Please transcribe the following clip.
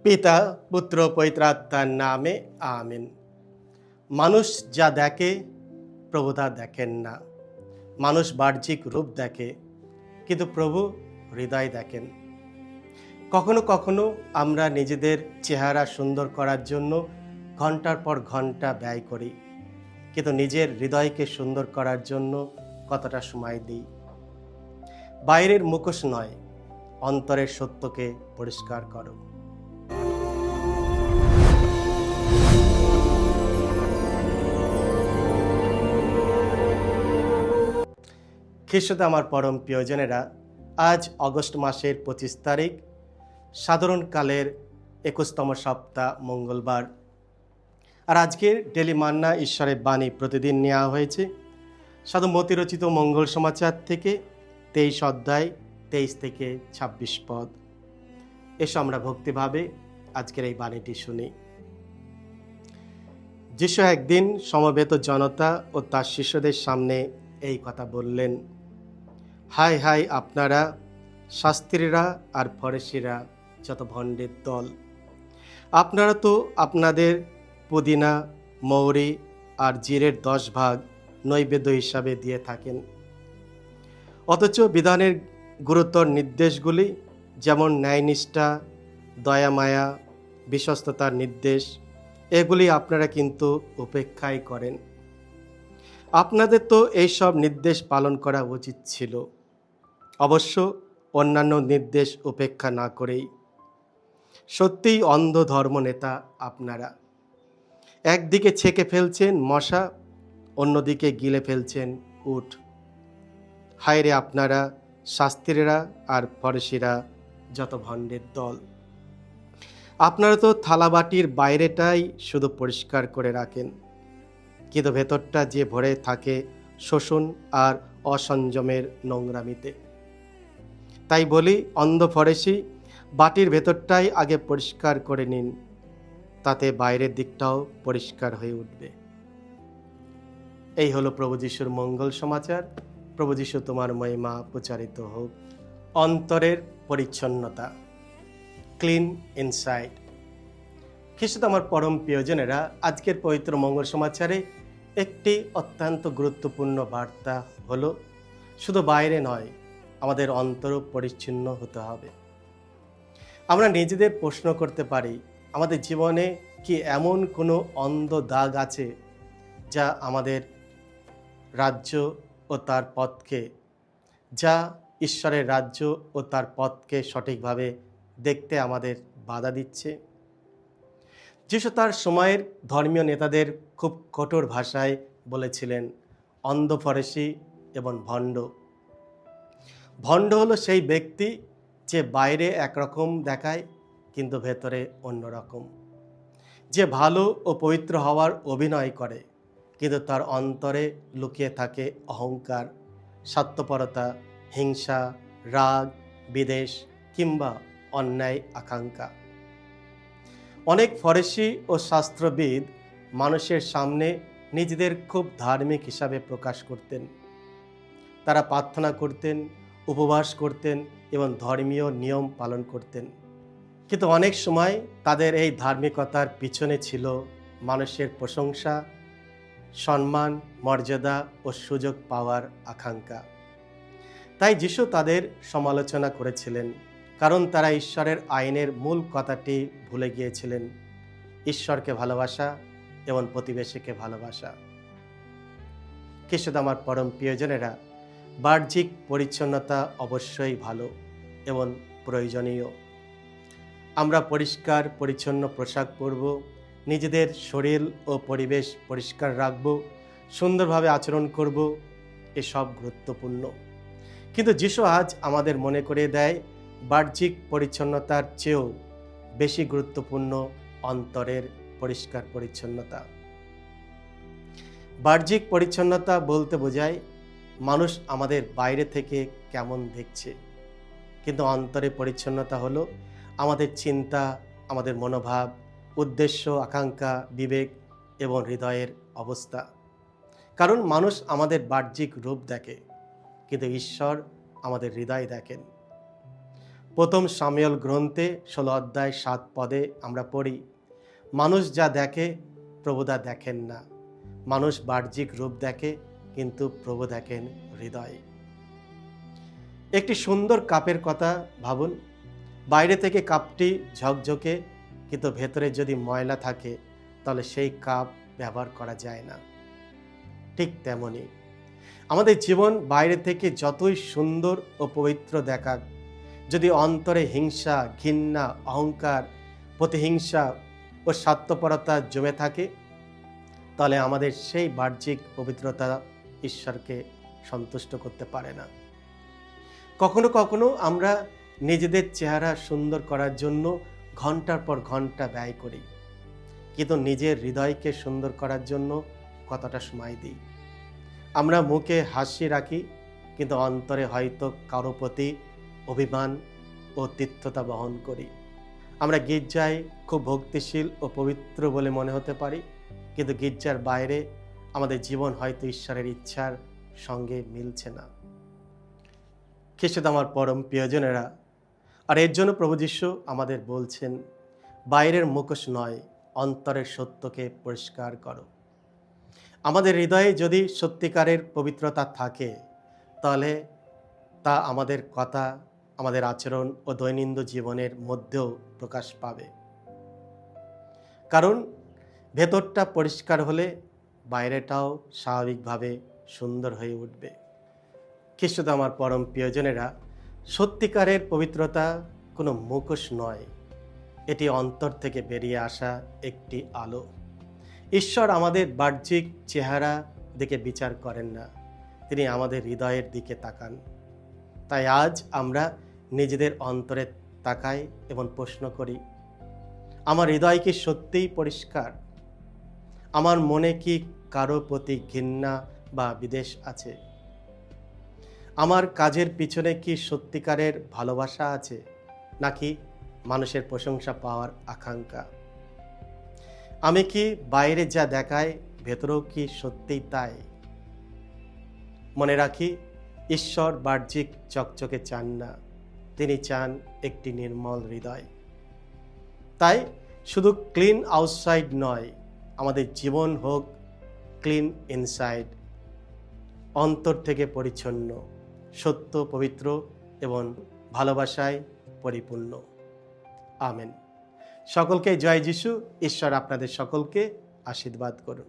পিতা পুত্র পবিত্রাত্মার নামে আমিন। মানুষ যা দেখে প্রভু তা দেখেন না। মানুষ বাহ্যিক রূপ দেখে, কিন্তু প্রভু হৃদয় দেখেন। কখনো কখনো আমরা নিজেদের চেহারা সুন্দর করার জন্য ঘন্টার পর ঘন্টা ব্যয় করি, কিন্তু নিজের হৃদয়কে সুন্দর করার জন্য কতটা সময় দিই? বাইরের মুখোশ নয়, অন্তরের সত্যকে পরিষ্কার করো। খ্রিস্টতে আমার পরম প্রিয়জনেরা, আজ অগস্ট মাসের 25 তারিখ, সাধারণকালের 21তম সপ্তাহ, মঙ্গলবার। আর আজকের ডেলি মান্না ঈশ্বরের বাণী প্রতিদিন নেওয়া হয়েছে সাধু মতি রচিত মঙ্গল সমাচার থেকে 23 অধ্যায় 23 থেকে 26 পদ। এসো আমরা ভক্তিভাবে আজকের এই বাণীটি শুনি। যিশু একদিন সমবেত জনতা ও তার শিষ্যদের সামনে এই কথা বললেন, হায় হায় আপনারা শাস্ত্রীরা আর ফরিসিরা, যত ভণ্ডের দল! আপনারা তো আপনাদের পুদিনা, মৌরি আর জিরের 10 ভাগ নৈবেদ্য হিসাবে দিয়ে থাকেন, অথচ বিধানের গুরুতর নির্দেশগুলি, যেমন ন্যায়নিষ্ঠা, দয়ামায়া, বিশ্বস্ততার নির্দেশ, এগুলি আপনারা কিন্তু উপেক্ষাই করেন। আপনাদের তো এইসব নির্দেশ পালন করা উচিত ছিল, অবশ্য অন্যান্য নির্দেশ উপেক্ষা না করেই। সত্যিই অন্ধ ধর্ম নেতা আপনারা। একদিকে ছেঁকে ফেলছেন মশা, অন্যদিকে গিলে ফেলছেন উট। হায় রে আপনারা শাস্ত্রীরা আর ফরিসিরা, যত ভণ্ডের দল! আপনারা তো থালাবাটির বাইরেটাই শুধু পরিষ্কার করে রাখেন, কিন্তু ভেতরটা যে ভরে থাকে শোষণ আর অসংযমের নোংরামিতে। তাই বলি, অন্ধ ফরিসি, বাটির ভেতরটাই আগে পরিষ্কার করে নিন, তাতে বাইরের দিকটাও পরিষ্কার হয়ে উঠবে। এই হলো প্রভু যিশুর মঙ্গল সমাচার। প্রভু যিশু তোমার মহিমা প্রচারিত হোক। অন্তরের পরিচ্ছন্নতা, ক্লিন ইনসাইড। খ্রিস্ট আমার পরম প্রিয়জনেরা, আজকের পবিত্র মঙ্গল সমাচারে একটি অত্যন্ত গুরুত্বপূর্ণ বার্তা হলো, শুধু বাইরে নয়, আমাদের অন্তরও পরিচ্ছন্ন হতে হবে। আমরা নিজেদের প্রশ্ন করতে পারি, আমাদের জীবনে কি এমন কোনো অন্ধ দাগ আছে যা আমাদের রাজ্য ও তার পথকে, যা ঈশ্বরের রাজ্য ও তার পথকে সঠিকভাবে দেখতে আমাদের বাধা দিচ্ছে? যিশু তার সময়ের ধর্মীয় নেতাদের খুব কঠোর ভাষায় বলেছিলেন, অন্ধ ফরিসি এবং ভণ্ড। ভণ্ড হলো সেই ব্যক্তি যে বাইরে একরকম দেখায়, কিন্তু ভেতরে অন্যরকম। যে ভালো ও পবিত্র হওয়ার অভিনয় করে, কিন্তু তার অন্তরে লুকিয়ে থাকে অহংকার, স্বার্থপরতা, হিংসা, রাগ, বিদ্বেষ কিংবা অন্যায় আকাঙ্ক্ষা। অনেক ফরিসি ও শাস্ত্রবিদ মানুষের সামনে নিজেদের খুব ধার্মিক হিসাবে প্রকাশ করতেন। তারা প্রার্থনা করতেন, উপবাস করতেন এবং ধর্মীয় নিয়ম পালন করতেন, কিন্তু অনেক সময় তাদের এই ধার্মিকতার পিছনে ছিল মানুষের প্রশংসা, সম্মান, মর্যাদা ও সুযোগ পাওয়ার আকাঙ্ক্ষা। তাই যিশু তাদের সমালোচনা করেছিলেন, কারণ তারা ঈশ্বরের আইনের মূল কথাটি ভুলে গিয়েছিলেন, ঈশ্বরকে ভালোবাসা এবং প্রতিবেশীকে ভালোবাসা। খ্রিস্ট আমার পরম প্রিয়জনেরা, বাহ্যিক পরিচ্ছন্নতা অবশ্যই ভালো এবং প্রয়োজনীয়। আমরা পরিষ্কার পরিচ্ছন্ন পোশাক পরব, নিজেদের শরীর ও পরিবেশ পরিষ্কার রাখব, সুন্দরভাবে আচরণ করব, এসব গুরুত্বপূর্ণ। কিন্তু যিশু আজ আমাদের মনে করিয়ে দেয়, বাহ্যিক পরিচ্ছন্নতার চেয়েও বেশি গুরুত্বপূর্ণ অন্তরের পরিষ্কার পরিচ্ছন্নতা। বাহ্যিক পরিচ্ছন্নতা বলতে বোঝায় মানুষ আমাদের বাইরে থেকে কেমন দেখছে, কিন্তু অন্তরে পরিচ্ছন্নতা হলো আমাদের চিন্তা, আমাদের মনোভাব, উদ্দেশ্য, আকাঙ্ক্ষা, বিবেক এবং হৃদয়ের অবস্থা। কারণ মানুষ আমাদের বাহ্যিক রূপ দেখে, কিন্তু ঈশ্বর আমাদের হৃদয় দেখেন। প্রথম সামুয়েল গ্রন্থে 16 অধ্যায় 7 পদে আমরা পড়ি, মানুষ যা দেখে প্রভু তা দেখেন না। মানুষ বাহ্যিক রূপ দেখে, কিন্তু প্রভু দেখেন হৃদয়। একটি সুন্দর কাপের কথা ভাবুন। বাইরে থেকে কাপটি ঝকঝকে, কিন্তু ভেতরে যদি ময়লা থাকে তাহলে সেই কাপ ব্যবহার করা যায় না। ঠিক তেমনি আমাদের জীবন বাইরে থেকে যতই সুন্দর ও পবিত্র দেখাক, যদি অন্তরে হিংসা, ঘৃণা, অহংকার, প্রতিহিংসা ও স্বার্থপরতা জমে থাকে, তাহলে আমাদের সেই বাহ্যিক পবিত্রতা ঈশ্বরকে সন্তুষ্ট করতে পারে না। কখনো কখনো আমরা নিজেদের চেহারা সুন্দর করার জন্য ঘন্টার পর ঘন্টা ব্যয় করি, কিন্তু নিজের হৃদয়কে সুন্দর করার জন্য কতটা সময় দিই? আমরা মুখে হাসি রাখি, কিন্তু অন্তরে হয়তো কারো প্রতি অভিমান ও তিক্ততা বহন করি। আমরা গির্জায় খুব ভক্তিশীল ও পবিত্র বলে মনে হতে পারি, কিন্তু গির্জার বাইরে আমাদের জীবন হয়তো ঈশ্বরের ইচ্ছার সঙ্গে মিলছে না। খ্রিস্টে আমার পরম প্রিয়জনেরা, আর এর জন্য প্রভু যীশু আমাদের বলছেন, বাইরের মুখোশ নয়, অন্তরের সত্যকে পরিষ্কার করো। আমাদের হৃদয়ে যদি সত্যিকারের পবিত্রতা থাকে, তাহলে তা আমাদের কথা, আমাদের আচরণ ও দৈনন্দিন জীবনের মধ্যেও প্রকাশ পাবে। কারণ ভেতরটা পরিষ্কার হলে বাইরেটাও স্বাভাবিকভাবে সুন্দর হয়ে উঠবে। খ্রিস্ট আমার পরম প্রিয়জনেরা, সত্যিকারের পবিত্রতা কোনো মুখোশ নয়, এটি অন্তর থেকে বেরিয়ে আসা একটি আলো। ঈশ্বর আমাদের বাহ্যিক চেহারা দিকে বিচার করেন না, তিনি আমাদের হৃদয়ের দিকে তাকান। তাই আজ আমরা নিজেদের অন্তরে তাকাই এবং প্রশ্ন করি, আমার হৃদয় কি সত্যিই পরিষ্কার? আমার মনে কি কারো প্রতি ঘৃণা বা বিদ্বেষ আছে? আমার কাজের পিছনে কি সত্যিকারের ভালোবাসা আছে, নাকি মানুষের প্রশংসা পাওয়ার আকাঙ্ক্ষা? আমি কি বাইরে যা দেখাই ভেতরেও কি সত্যিই তাই? মনে রাখি, ঈশ্বর বাহ্যিক চকচকে চান না, তিনি চান একটি নির্মল হৃদয়। তাই শুধু ক্লিন আউটসাইড নয়, আমাদের জীবন হোক ক্লিন ইনসাইড, অন্তর থেকে পরিচ্ছন্ন, সত্য, পবিত্র এবং ভালোবাসায় পরিপূর্ণ। আমেন। সকলকে জয় যিশু। ঈশ্বর আপনাদের সকলকে আশীর্বাদ করুন।